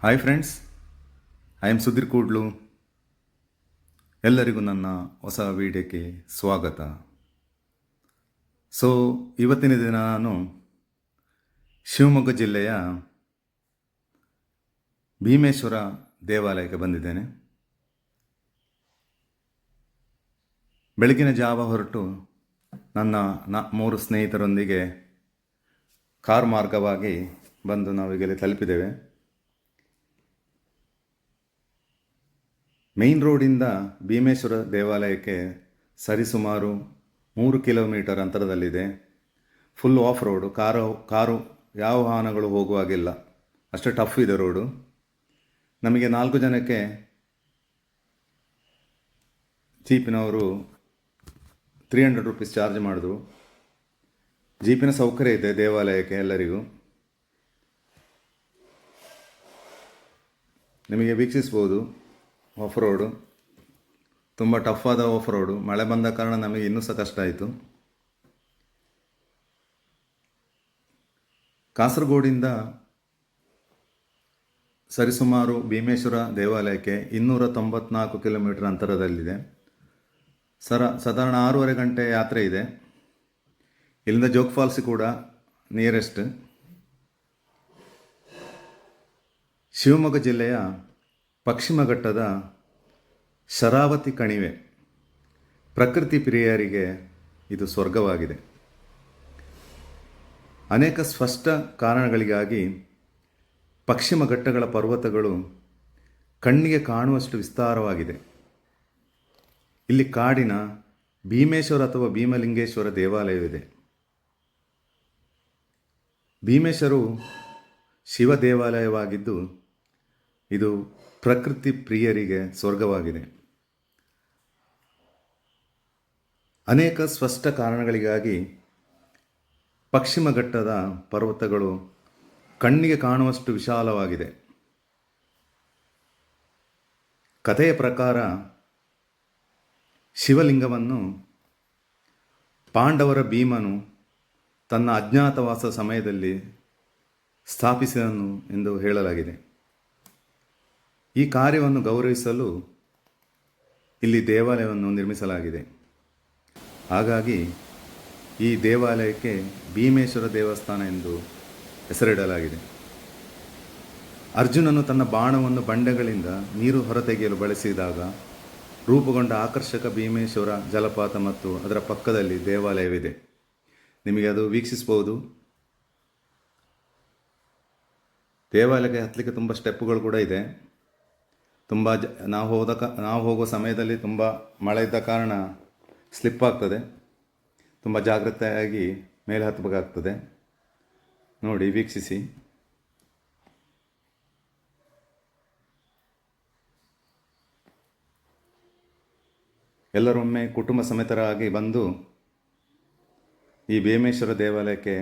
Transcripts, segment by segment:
Hi friends, I am Sudhir Kudlu. ಎಲ್ಲರಿಗೂ ನನ್ನ ಹೊಸ ವಿಡಿಯೋಕ್ಕೆ ಸ್ವಾಗತ. ಇವತ್ತಿನ ದಿನ ನಾನು ಶಿವಮೊಗ್ಗ ಜಿಲ್ಲೆಯ ಭೀಮೇಶ್ವರ ದೇವಾಲಯಕ್ಕೆ ಬಂದಿದ್ದೇನೆ. ಬೆಳಗಿನ ಜಾವ ಹೊರಟು ನನ್ನ 3 ಸ್ನೇಹಿತರೊಂದಿಗೆ ಕಾರ್ ಮಾರ್ಗವಾಗಿ ಬಂದು ನಾವೀಗಲೇ ತಲುಪಿದ್ದೇವೆ. ಮೇನ್ ರೋಡಿಂದ ಭೀಮೇಶ್ವರ ದೇವಾಲಯಕ್ಕೆ ಸರಿಸುಮಾರು 3 ಕಿಲೋಮೀಟರ್ ಅಂತರದಲ್ಲಿದೆ. ಫುಲ್ ಆಫ್ ರೋಡು, ಕಾರು ಯಾವ ವಾಹನಗಳು ಹೋಗುವಾಗಿಲ್ಲ, ಅಷ್ಟೇ ಟಫ್ ಇದೆ ರೋಡು. ನಮಗೆ 4 ಜನಕ್ಕೆ ಜೀಪಿನವರು 300 ರೂಪೀಸ್ ಚಾರ್ಜ್ ಮಾಡಿದ್ರು. ಜೀಪಿನ ಸೌಕರ್ಯ ಇದೆ ದೇವಾಲಯಕ್ಕೆ ಎಲ್ಲರಿಗೂ. ನಿಮಗೆ ವೀಕ್ಷಿಸ್ಬೋದು. ಆಫ್ ರೋಡು ತುಂಬ ಟಫ್ ಆದ ಆಫ್ ರೋಡು. ಮಳೆ ಬಂದ ಕಾರಣ ನಮಗೆ ಇನ್ನೂ ಸಹ ಕಷ್ಟ ಆಯಿತು. ಕಾಸರಗೋಡಿಂದ ಸರಿಸುಮಾರು ಭೀಮೇಶ್ವರ ದೇವಾಲಯಕ್ಕೆ 294 ಕಿಲೋಮೀಟರ್ ಅಂತರದಲ್ಲಿದೆ. ಸಾಧಾರಣ 6.5 ಗಂಟೆ ಯಾತ್ರೆ ಇದೆ. ಇಲ್ಲಿಂದ ಜೋಗ್ ಫಾಲ್ಸ್ ಕೂಡ ನಿಯರೆಸ್ಟ್. ಶಿವಮೊಗ್ಗ ಜಿಲ್ಲೆಯ ಪಶ್ಚಿಮ ಘಟ್ಟದ ಶರಾವತಿ ಕಣಿವೆ ಪ್ರಕೃತಿ ಪ್ರಿಯರಿಗೆ ಇದು ಸ್ವರ್ಗವಾಗಿದೆ. ಅನೇಕ ಸ್ಪಷ್ಟ ಕಾರಣಗಳಿಗಾಗಿ ಪಶ್ಚಿಮ ಘಟ್ಟಗಳ ಪರ್ವತಗಳು ಕಣ್ಣಿಗೆ ಕಾಣುವಷ್ಟು ವಿಸ್ತಾರವಾಗಿದೆ. ಇಲ್ಲಿ ಕಾಡಿನ ಭೀಮೇಶ್ವರ ಅಥವಾ ಭೀಮಲಿಂಗೇಶ್ವರ ದೇವಾಲಯವಿದೆ. ಭೀಮೇಶ್ವರವು ಶಿವ ದೇವಾಲಯವಾಗಿದ್ದು ಇದು ಪ್ರಕೃತಿ ಪ್ರಿಯರಿಗೆ ಸ್ವರ್ಗವಾಗಿದೆ. ಅನೇಕ ಸ್ಪಷ್ಟ ಕಾರಣಗಳಿಗಾಗಿ ಪಶ್ಚಿಮ ಘಟ್ಟದ ಪರ್ವತಗಳು ಕಣ್ಣಿಗೆ ಕಾಣುವಷ್ಟು ವಿಶಾಲವಾಗಿದೆ. ಕಥೆಯ ಪ್ರಕಾರ ಶಿವಲಿಂಗವನ್ನು ಪಾಂಡವರ ಭೀಮನು ತನ್ನ ಅಜ್ಞಾತವಾಸ ಸಮಯದಲ್ಲಿ ಸ್ಥಾಪಿಸಿದನು ಎಂದು ಹೇಳಲಾಗಿದೆ. ಈ ಕಾರ್ಯವನ್ನು ಗೌರವಿಸಲು ಇಲ್ಲಿ ದೇವಾಲಯವನ್ನು ನಿರ್ಮಿಸಲಾಗಿದೆ. ಹಾಗಾಗಿ ಈ ದೇವಾಲಯಕ್ಕೆ ಭೀಮೇಶ್ವರ ದೇವಸ್ಥಾನ ಎಂದು ಹೆಸರಿಡಲಾಗಿದೆ. ಅರ್ಜುನನು ತನ್ನ ಬಾಣವನ್ನು ಬಂಡೆಗಳಿಂದ ನೀರು ಹೊರತೆಗೆಯಲು ಬಳಸಿದಾಗ ರೂಪುಗೊಂಡ ಆಕರ್ಷಕ ಭೀಮೇಶ್ವರ ಜಲಪಾತ ಮತ್ತು ಅದರ ಪಕ್ಕದಲ್ಲಿ ದೇವಾಲಯವಿದೆ. ನಿಮಗೆ ಅದು ವೀಕ್ಷಿಸಬಹುದು. ದೇವಾಲಯಕ್ಕೆ ಹತ್ತಲಿಕ್ಕೆ ತುಂಬ ಸ್ಟೆಪ್ಪುಗಳು ಕೂಡ ಇದೆ. ನಾವು ಹೋಗೋ ಸಮಯದಲ್ಲಿ ತುಂಬ ಮಳೆ ಇದ್ದ ಕಾರಣ ಸ್ಲಿಪ್ ಆಗ್ತದೆ. ತುಂಬ ಜಾಗ್ರತೆಯಾಗಿ ಮೇಲೆ ಹತ್ತಬೇಕಾಗ್ತದೆ. ನೋಡಿ, ವೀಕ್ಷಿಸಿ. ಎಲ್ಲರೊಮ್ಮೆ ಕುಟುಂಬ ಸಮೇತರಾಗಿ ಬಂದು ಈ ಭೀಮೇಶ್ವರ ದೇವಾಲಯಕ್ಕೆ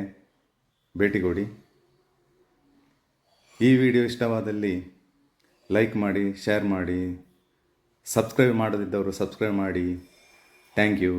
ಭೇಟಿ ಕೊಡಿ. ಈ ವಿಡಿಯೋ ಇಷ್ಟವಾದಲ್ಲಿ ಲೈಕ್ ಮಾಡಿ, ಶೇರ್ ಮಾಡಿ, ಸಬ್ಸ್ಕ್ರೈಬ್ ಮಾಡದಿದ್ದವರು ಸಬ್ಸ್ಕ್ರೈಬ್ ಮಾಡಿ. Thank you.